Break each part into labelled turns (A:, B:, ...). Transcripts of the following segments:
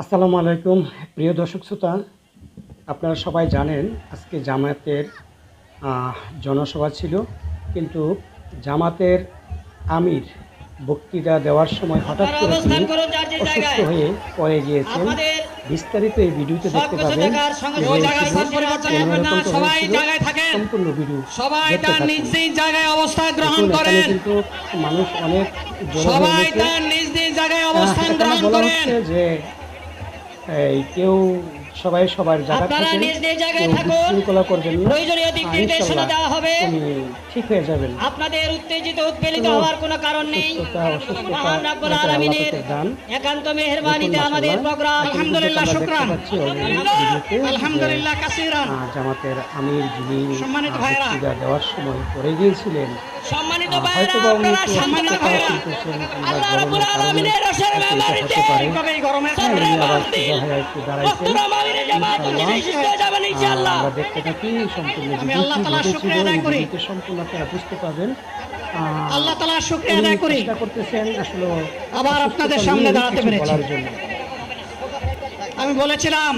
A: আসসালামু আলাইকুম প্রিয় দর্শক শ্রোতা, আপনারা সবাই জানেন আজকে জামায়াতের জনসভা ছিল, কিন্তু জামাতের আমির বক্তৃতা দেওয়ার সময় হঠাৎ করে তিনি অসুস্থ হয়ে পড়ে গিয়েছেন। বিস্তারিত এই ভিডিওতে দেখতে পাবেন। সম্পূর্ণ ভিডিও এখানে কিন্তু মানুষ অনেক জড়ো হয়ে গেছে। বলা হচ্ছে যে কেউ সবাই সবার জায়গা থেকে বিশৃঙ্খলা করবেন না, উনি ঠিক হয়ে যাবেন।
B: আপনাদের উত্তেজিত উদ্বেলিত হওয়ার কোনো কারণ নেই। মহান রব্বুল আলামিনের একান্ত মেহেরবানিতে আমাদের প্রোগ্রাম আলহামদুলিল্লাহ শুকরান আলহামদুলিল্লাহ কাসীরান।
A: জামাতের আমির যিনি
B: সম্মানিত ভাইরা
A: দেওয়ার সময় পড়ে গিয়েছিলেন,
B: সম্মানিত ভাইরা আপনারা সম্মানিত ভাইরা আল্লাহ রাব্বুল আলামিনের রসের মেহমানিতে এই গরমের কারণে
A: একটু দাঁড়াইছেন। আমরা দেখতে থাকি সম্পূর্ণ ভিডিওটি, সম্পূর্ণ আপনারা বুঝতে পারবেন।
B: আল্লাহ তাআলার শুকরিয়া আদায় করি।
A: চেষ্টা করতেছেন আসলে
B: আবার আপনাদের সামনে দাঁড়াতে পেরেছি। আমি বলেছিলাম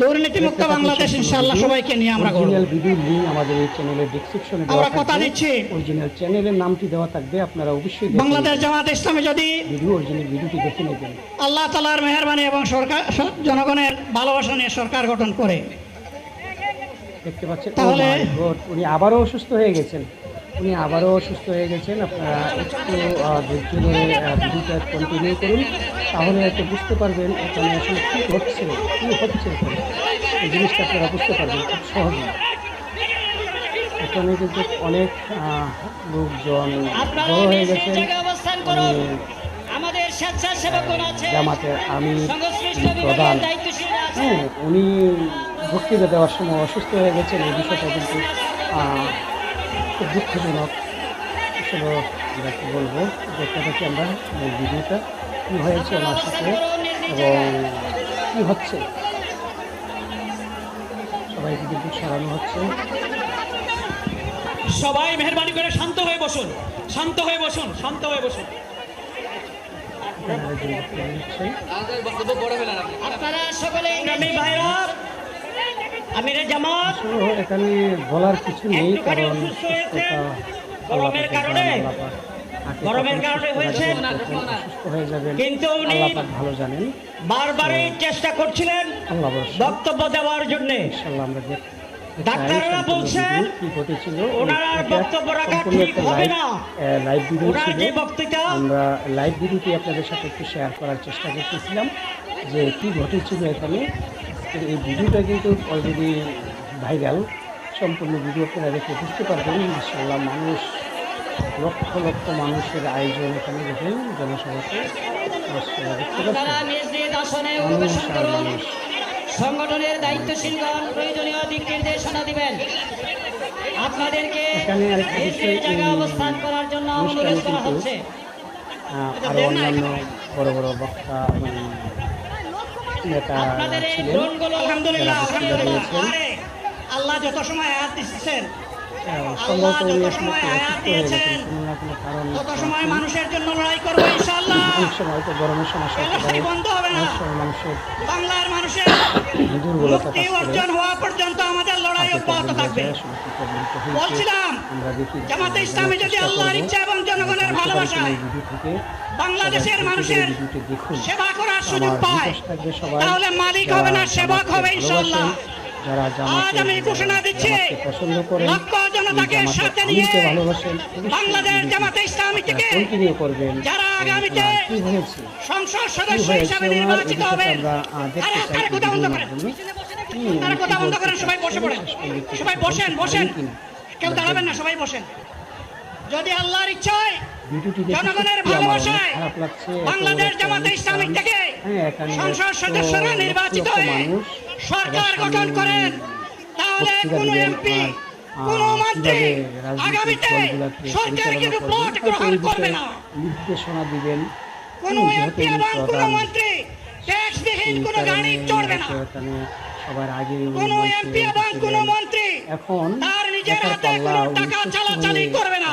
B: দুর্নীতিমুক্ত বাংলাদেশ ইনশাআল্লাহ সবাইকে নিয়ে আমরা গড়ব।
A: ভিডিও লিংক আমাদের এই চ্যানেলের ডেসক্রিপশনে দেওয়া
B: আমরা
A: থাকবে।
B: কথা দিচ্ছি
A: অরিজিনাল চ্যানেলের নামটি দেওয়া থাকবে, আপনারা অবশ্যই
B: বাংলাদেশ জামাত ইসলামী যদি
A: অরিজিনাল ভিডিওটি দেখে নেবেন।
B: আল্লাহ তাআলার মেহেরবানি এবং সরকার জনগণের ভালোবাসা নিয়ে সরকার গঠন করে,
A: দেখতে পাচ্ছেন
B: তাহলে
A: উনি আবারও অসুস্থ হয়ে গেছেন। আপনারা একটু ধৈর্য ধরে ভিডিওটা কন্টিনিউ করুন, তাহলে একটু বুঝতে পারবেন এখানে আসলে কী হচ্ছে এখানে। এই জিনিসটা আপনারা বুঝতে পারবেন খুব সহজেই। এখানে কিন্তু অনেক লোকজন জড়ো হয়ে গেছেন। জামাতের আমির প্রধান, উনি বক্তৃতা দেওয়ার সময় অসুস্থ হয়ে গেছেন। এই বিষয়টা কিন্তু খুব দুঃখজনক। আসলে আমরা কী বলবো, দেখতে থাকি আমরা এই ভিডিওটা কী হয়েছে আমার সাথে এবং কী হচ্ছে। সবাইকে কিন্তু সরানো হচ্ছে।
C: সবাই মেহরবানি করে শান্ত হয়ে বসুন।
B: আপনারা সকলে আমিরে জামাত
A: এখানে বলার কিছু নেই, কারণ
B: গরমের কারণে হয়েছে,
A: সুস্থ হয়ে যাবেন,
B: কিন্তু উনি
A: ভালো জানেন।
B: বারবারই চেষ্টা করছিলেন বক্তব্য দেওয়ার জন্য।
A: আমরা
B: ডাক্তাররা বলছেন
A: কি ঘটেছিল,
B: ওনারা বক্তব্য রাখা ঠিক হবে না।
A: লাইভ ভিডিও
B: ওনার
A: ছিল,
B: যে বক্তৃতা
A: আমরা লাইভ ভিডিওটি আপনাদের সাথে একটু শেয়ার করার চেষ্টা করতেছিলাম যে কি ঘটেছিল এখানে। এই ভিডিওটা কিন্তু অলরেডি ভাইরাল। সম্পূর্ণ ভিডিও আপনারা দেখে বুঝতে পারবেন। ইনশাআল্লাহ মানুষ লক্ষ লক্ষ মানুষের আয়োজন এখানে দেখেন জনসভাতে। মানুষ
B: সংগঠনের দায়িত্বশীলগণ প্রয়োজনীয় দিক নির্দেশনা দিবেন। আপনাদেরকে জায়গায় অবস্থান করার জন্য অনুরোধ করা হচ্ছে।
A: আরো অন্যান্য বড় বড় বক্তা নেতা
B: আলহামদুলিল্লাহ আল্লাহ যত সময় আয়াত দিচ্ছেন, তত সময় মানুষের জন্য লড়াই করবো ইনশাআল্লাহ।
A: গরমের সমস্যা
B: বন্ধ হবে না। বাংলার মানুষের মুক্তি অর্জন হওয়া পর্যন্ত আমাদের লড়াই অব্যাহত থাকবে। বলছিলাম জামাতে ইসলামী যদি আল্লাহর ইচ্ছা এবং জনগণের ভালোবাসায় বাংলাদেশের মানুষের সেবা করার সুযোগ পায়, তাহলে মালিক হবে না, সেবক হবে ইনশাআল্লাহ। আজ আমি ঘোষণা দিচ্ছি, লক্ষ জনতাকে সাথে নিয়ে বাংলাদেশ জামাতে ইসলামী থেকে যারা আগামীতে সংসদ সদস্য হিসাবে নির্বাচিত হবেন, কথা বন্ধ করেন, সবাই বসে পড়েন, সবাই বসেন, কেউ দাঁড়াবেন না, সবাই বসেন। যদি আল্লাহর ইচ্ছায় জনগণের ভালোবাসায় বাংলাদেশ জামাতে ইসলামী থেকে সংসদ সদস্যরা নির্বাচিত হয়ে সরকার গঠন করেন, তাহলে কোন এমপি, কোন মন্ত্রী আগামীতে সরকার কিন্তু ভোট গ্রহণ করবে না।
A: নির্দেশনা দিবেন
B: কোন এমপি এবং কোন মন্ত্রী ট্যাক্সবিহীন কোন গাড়ি চড়বে না।
A: সবার আগে
B: কোন এমপি এবং কোন মন্ত্রী
A: এখন
B: তার নিজের হাতে কোনো টাকা চালাচালি করবে না।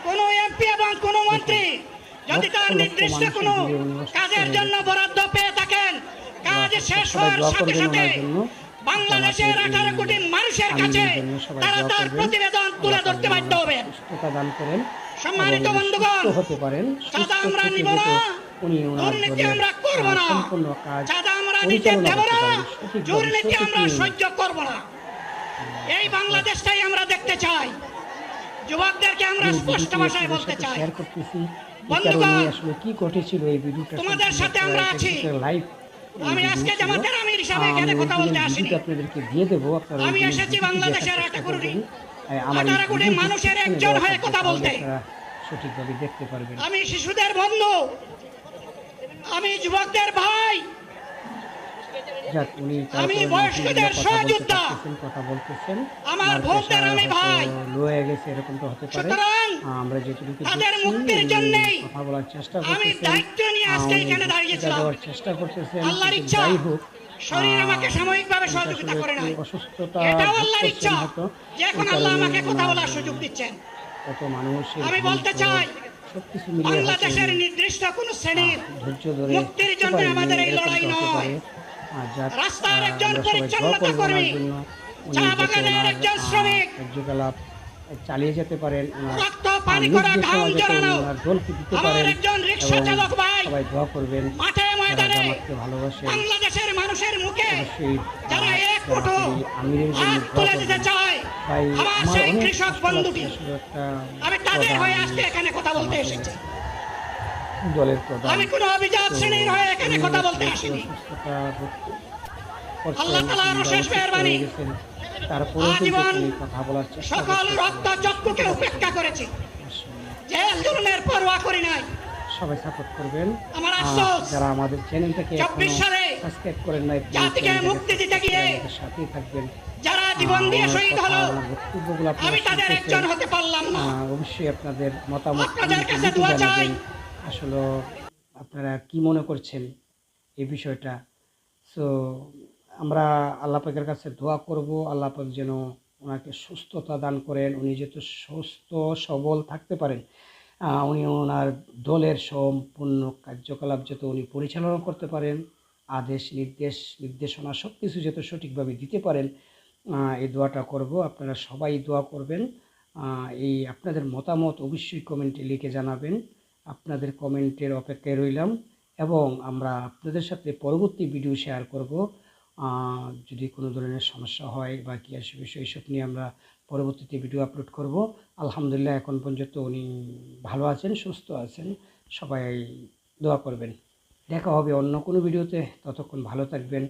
B: কোন এমপি এবং কোন মন্ত্রী যদি তার নির্দিষ্ট কোনো কাজের জন্য বরাদ্দ পেয়ে থাকেন, কাজ শেষ হওয়ার সাথে সাথে বাংলাদেশের 18 কোটি মানুষের কাছে তারা তার প্রতিবেদন তুলে ধরতে বাধ্য হবেন।
A: সুস্থতা দান করেন,
B: সম্মানিত বন্ধুগণ,
A: হতে পারেন,
B: চাঁদা আমরা নিব না, দুর্নীতি আমরা করব না,
A: সম্পূর্ণ কাজ
B: চাঁদা আমরা নিতে দেব না, দুর্নীতি আমরা সহ্য করব না। এই বাংলাদেশটাই আমরা দেখতে চাই। যুবকদেরকে আমরা স্পষ্ট ভাষায় বলতে চাই,
A: শেয়ার করতেছি
B: বন্ধুগণ,
A: আসলে কি ঘটেছিল এই ভিডিওটা
B: তোমাদের সাথে আমরা আছি।
A: লাইভ
B: আমি আজকে জামাতের আমির হিসাবে এখানে কথা বলতে আসিনি।
A: আপনাদেরকে দিয়ে দেবো। আপনারা
B: আমি এসেছি বাংলাদেশের 18 কোটি মানুষের একজন হয়ে কথা বলতে।
A: সঠিকভাবে দেখতে পারবেন।
B: আমি শিশুদের বন্ধু, আমি যুবকদের ভাই,
A: যাক, উনি
B: আমি বয়স্কদের সহযোদ্ধা,
A: কথা বলতেছেন।
B: আমার ভোটদের আমি ভাই।
A: লো হয়ে গেছে, এরকম তো হতে পারে।
B: সুতরাং
A: আমরা যেটুকু
B: তাদের মুক্তির জন্যই
A: কথা বলার চেষ্টা
B: আমি
A: করতেছেন,
B: দায়িত্ব নিয়ে আজকে এখানে দাঁড়িয়েছিলাম।
A: দেওয়ার চেষ্টা করতেছেন।
B: আল্লাহর ইচ্ছা,
A: যাই হোক,
B: শরীর আমাকে সাময়িকভাবে সহযোগিতা করে নাই।
A: অসুস্থতা
B: এটাও আল্লাহর ইচ্ছা যে এখন আল্লাহ আমাকে কথা বলার সুযোগ দিচ্ছেন।
A: কত মানুষ
B: আমি বলতে চাই,
A: সবকিছু মিলিয়ে
B: বাংলাদেশের নির্দিষ্ট কোন শ্রেণীর
A: ধৈর্য ধরে
B: মুক্তির জন্য আমাদের এই লড়াই নয়। রাস্তার একজন পরিচ্ছন্নতা কর্মী, চা বাগানের একজন শ্রমিক
A: কার্যকলাপ চালিয়ে যেতে পারেন,
B: রক্ত পানি করা ঘাম জড়ানো
A: দলকে দিতে
B: আমার
A: পারেন।
B: একজন রিক্সা চালক ভাই
A: সবাই দোয়া করবেন,
B: মাঠে ময়দানে
A: জামাতকে ভালোবাসেন।
B: বাংলাদেশের মানুষের মুখে
A: অবশ্যই
B: যারা এক মুঠো
A: আমিরের জন্য
B: হাত
A: দোয়া
B: তুলে দিতে
A: করবেন।
B: চায়,
A: ভাই,
B: আমার
A: আমার
B: সেই
A: অনেক
B: কৃষক
A: কষ্ট
B: বন্ধুটি,
A: লাগছে, আসলে একটা
B: আমি তাদের হয়ে
A: প্রধান
B: আজকে এখানে কথা বলতে এসেছি।
A: দলের প্রধান।
B: আমি কোনো অভিজাত শ্রেণীর হয়ে এখানে কথা বলতে আসিনি।
A: অসুস্থতা বোধ করছেন,
B: আল্লাহ তাআলার অশেষ মেহেরবানি,
A: হয়ে গেছেন। তারপরেও কিন্তু
B: আজীবন
A: তিনি কথা বলার চেষ্টা
B: সকল
A: করছেন।
B: রক্ত চক্ষুকে উপেক্ষা করেছি, জেল জুলুমের পরোয়া করি নাই।
A: সবাই সাপোর্ট করবেন।
B: আমার আফসোস,
A: যারা আমাদের চ্যানেলটাকে
B: 24 সালে
A: সাবস্ক্রাইব করেন নাই,
B: জাতিকে মুক্তি দিতে গিয়ে
A: সাথেই থাকবেন।
B: যারা জীবন দিয়ে শহীদ হলো,
A: আমার বক্তব্যগুলো আপনারা
B: আমি তাদের
A: শুনতেছেন।
B: একজন হতে পারলাম না।
A: অবশ্যই আপনাদের মতামত
B: আপনাদের কাছে
A: লিখে
B: দোয়া চাই।
A: জানাবেন। আসলে আপনারা কি মনে করছেন এই বিষয়টা। সো আমরা আল্লাহ পাকের কাছে দোয়া করব, আল্লাহ পাক যেন ওনাকে সুস্থতা দান করেন, উনি যাতে সুস্থ সবল থাকতে পারেন, উনি ওনার দলের সম্পূর্ণ কার্যকলাপ যাতে উনি পরিচালনা করতে পারেন, আদেশ নির্দেশনা সব কিছু যাতে সঠিকভাবে দিতে পারেন, এই দোয়াটা করব। আপনারা সবাই দোয়া করবেন। এই আপনাদের মতামত অবশ্যই কমেন্টে লিখে জানাবেন। আপনাদের কমেন্টের অপেক্ষায় রইলাম এবং আমরা আপনাদের সাথে পরবর্তী ভিডিও শেয়ার করব। যদি কোনো ধরনের সমস্যা হয় বা কী আসে বিষয়, এইসব নিয়ে আমরা পরবর্তীতে ভিডিও আপলোড করব। আলহামদুলিল্লাহ, এখন পর্যন্ত উনি ভালো আছেন, সুস্থ আছেন। সবাই দোয়া করবেন। দেখা হবে অন্য কোনো ভিডিওতে, ততক্ষণ ভালো থাকবেন।